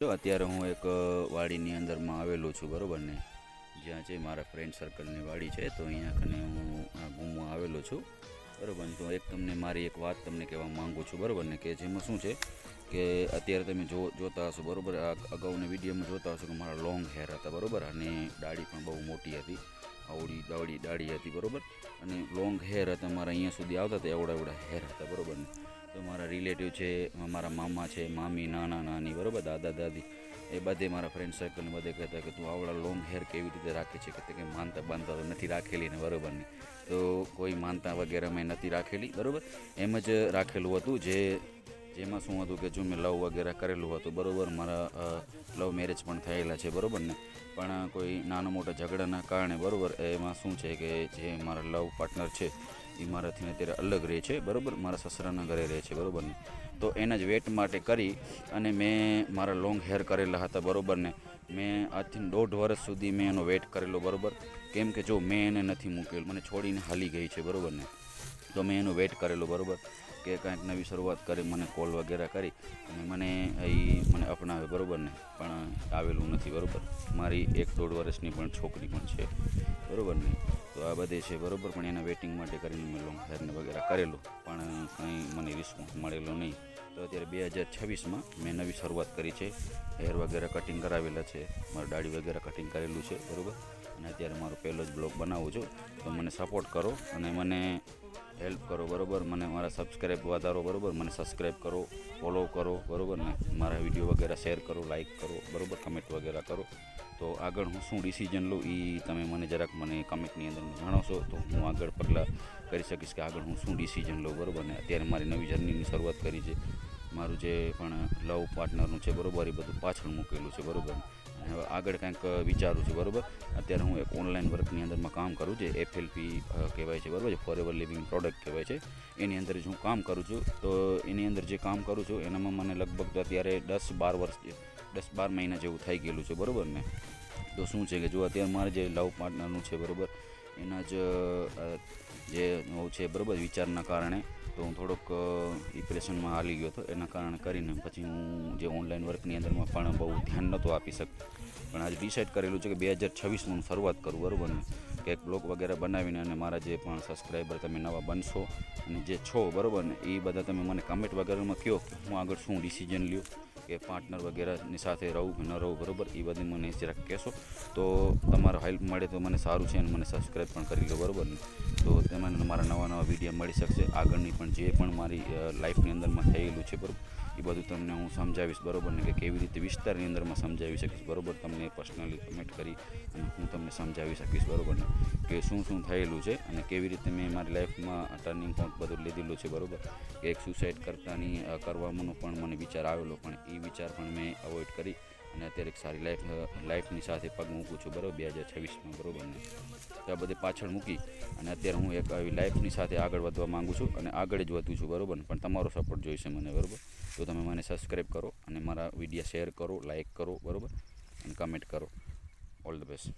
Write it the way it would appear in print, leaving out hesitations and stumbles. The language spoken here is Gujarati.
તો અત્યારે હું એક વાડીની અંદરમાં આવેલો છું બરાબર ને, જ્યાં છે મારા ફ્રેન્ડ સર્કલની વાડી છે. તો અહીંયા કને હું ઘૂમવા આવેલો છું બરાબર ને. તો એક તમને મારી એક વાત તમને કહેવા માગું છું બરાબર ને, કે જેમાં શું છે કે અત્યારે તમે જોતા હશો બરાબર, આ અગાઉની વિડીયોમાં જોતા હશો કે મારા લોંગ હેર હતા બરાબર, અને દાઢી પણ બહુ મોટી હતી, આવડી દાઢી હતી બરાબર, અને લોંગ હેર હતા મારા અહીંયા સુધી આવતા હતા, એવડા હેર હતા બરાબર ને. તો મારા રિલેટિવ છે, મારા મામા છે, મામી, નાના નાની બરાબર, દાદા દાદી, એ બધે મારા ફ્રેન્ડ સર્કલને બધે કહેતા કે તું આવડા લોંગ હેર કેવી રીતે રાખે છે, કે માનતા બાંધતા તો નથી રાખેલી ને બરાબર ને. તો કોઈ માનતા વગેરે મેં નથી રાખેલી બરાબર, એમ જ રાખેલું હતું. જેમાં શું હતું કે જો મેં લવ વગેરે કરેલું હતું બરાબર, મારા લવ મેરેજ પણ થયેલા છે બરાબર ને. પણ કોઈ નાના મોટા ઝઘડાના કારણે બરાબર, એમાં શું છે કે જે મારા લવ પાર્ટનર છે એ મારાથી અત્યારે અલગ રહે છે બરાબર, મારા સસરાના ઘરે રહે છે બરાબર ને. તો એના જ વેટ માટે કરી અને મેં મારા લોંગ હેર કરેલા હતા બરાબર ને. મેં આજથી 1.5 વર્ષ સુધી મેં એનો વેટ કરેલો બરાબર, કેમ કે જો મેં એને નથી મૂકેલું, મને છોડીને હાલી ગઈ છે બરાબર ને. તો મેં એનો વેટ કરેલો બરાબર, કે કાંઈક નવી શરૂઆત કરી, મને કોલ વગેરે કરી અને મને અપનાવે બરાબર ને. પણ આવેલું નથી બરાબર, મારી 1.5 વર્ષની પણ છોકરી પણ છે બરાબર ને. તો આ બધે છે બરાબર, પણ એના વેટિંગ માટે કરીને મેં લોંગ હેરને વગેરે કરેલું, પણ કંઈ મને રિસ્પોન્સ મળેલો નહીં. તો અત્યારે 2026માં મેં નવી શરૂઆત કરી છે, હેર વગેરે કટિંગ કરાવેલા છે, મારું દાઢી વગેરે કટિંગ કરેલું છે બરાબર. અને અત્યારે મારો પહેલો જ બ્લોગ બનાવું છું. તો મને સપોર્ટ કરો અને મને હેલ્પ કરો બરાબર, મને મારા સબસ્ક્રાઈબ વધારો બરાબર, મને સબસ્ક્રાઈબ કરો, ફોલો કરો બરાબર ને, મારા વિડીયો વગેરે શેર કરો, લાઇક કરો બરાબર, કમેન્ટ વગેરે કરો. તો આગળ હું શું ડિસિઝન લઉં એ તમે મને જરાક મને કમેન્ટની અંદર જણાવશો, તો હું આગળ પગલાં કરી શકીશ કે આગળ હું શું ડિસિઝન લઉં બરાબર ને. અત્યારે મારી નવી જર્નીની શરૂઆત કરી છે, મારું જે પણ લવ પાર્ટનરનું છે બરાબર, એ બધું પાછળ મૂકેલું છે બરાબર. અને હવે આગળ કંઈક વિચારું છું બરાબર. અત્યારે હું એક ઓનલાઈન વર્કની અંદરમાં કામ કરું છું, FLP કહેવાય છે બરાબર, ફોરએવર લિવિંગ પ્રોડક્ટ કહેવાય છે. એની અંદર જ હું કામ કરું છું. તો એની અંદર જે કામ કરું છું એનામાં મને લગભગ તો અત્યારે 10-12 મહિના જેવું થઈ ગયેલું છે બરાબર ને. તો શું છે કે જો અત્યારે મારે જે લવ પાર્ટનરનું છે બરાબર, એના જ જે છે બરાબર વિચારના કારણે, તો હું થોડોક ડિપ્રેશનમાં હાલી ગયો હતો. એના કારણે કરીને પછી હું જે ઓનલાઈન વર્કની અંદરમાં પણ બહુ ધ્યાન નહોતો આપી શકતો. પણ આજે ડિસાઇડ કરેલું છે કે 2026માં હું શરૂઆત કરું બરાબર ને, કે એક બ્લોગ વગેરે બનાવીને, અને મારા જે પણ સબસ્ક્રાઈબર તમે નવા બનશો અને જે છો બરાબર ને, એ બધા તમે મને કમેન્ટ વગેરેમાં કહો કે હું આગળ શું ડિસિઝન લ્યો, કે પાર્ટનર વગેરેની સાથે રહું કે ન રહું બરાબર, એ બધી મને જરાક કહેશો તો તમારો હેલ્પ મળે તો મને સારું છે. અને મને સબસ્ક્રાઈબ પણ કરી લો બરાબર ને, તો તમને મારા નવા વિડીયો મળી શકશે. આગળની પણ જે પણ મારી લાઈફની અંદરમાં થયેલું છે બરાબર, એ બધું તમને હું સમજાવીશ બરાબર ને, કે કેવી રીતે વિસ્તારની અંદરમાં સમજાવી શકીશ બરાબર, તમને પર્સનલી કમેન્ટ કરી અને હું તમને સમજાવી શકીશ બરાબર ને, કે શું શું થયેલું છે અને કેવી રીતે મેં મારી લાઈફમાં ટર્નિંગ પોઈન્ટ બધું લીધેલું છે બરાબર. કે એક સુસાઇડ કરવાનો પણ મને વિચાર આવેલો, પણ એ વિચાર પણ મેં અવોઇડ કરી અને અત્યારે એક સારી લાઈફની સાથે પગ મૂકું છું બરાબર 2026માં બરાબર ને. તો આ બધે પાછળ મૂકી અને અત્યારે હું એક આવી લાઈફની સાથે આગળ વધવા માગું છું, અને આગળ જ વધું છું બરાબર ને. પણ તમારો સપોર્ટ જોઈશે મને બરાબર. તો તમે મને સબસ્ક્રાઈબ કરો અને મારા વિડીયો શેર કરો, લાઇક કરો બરાબર, અને કમેન્ટ કરો. All the best.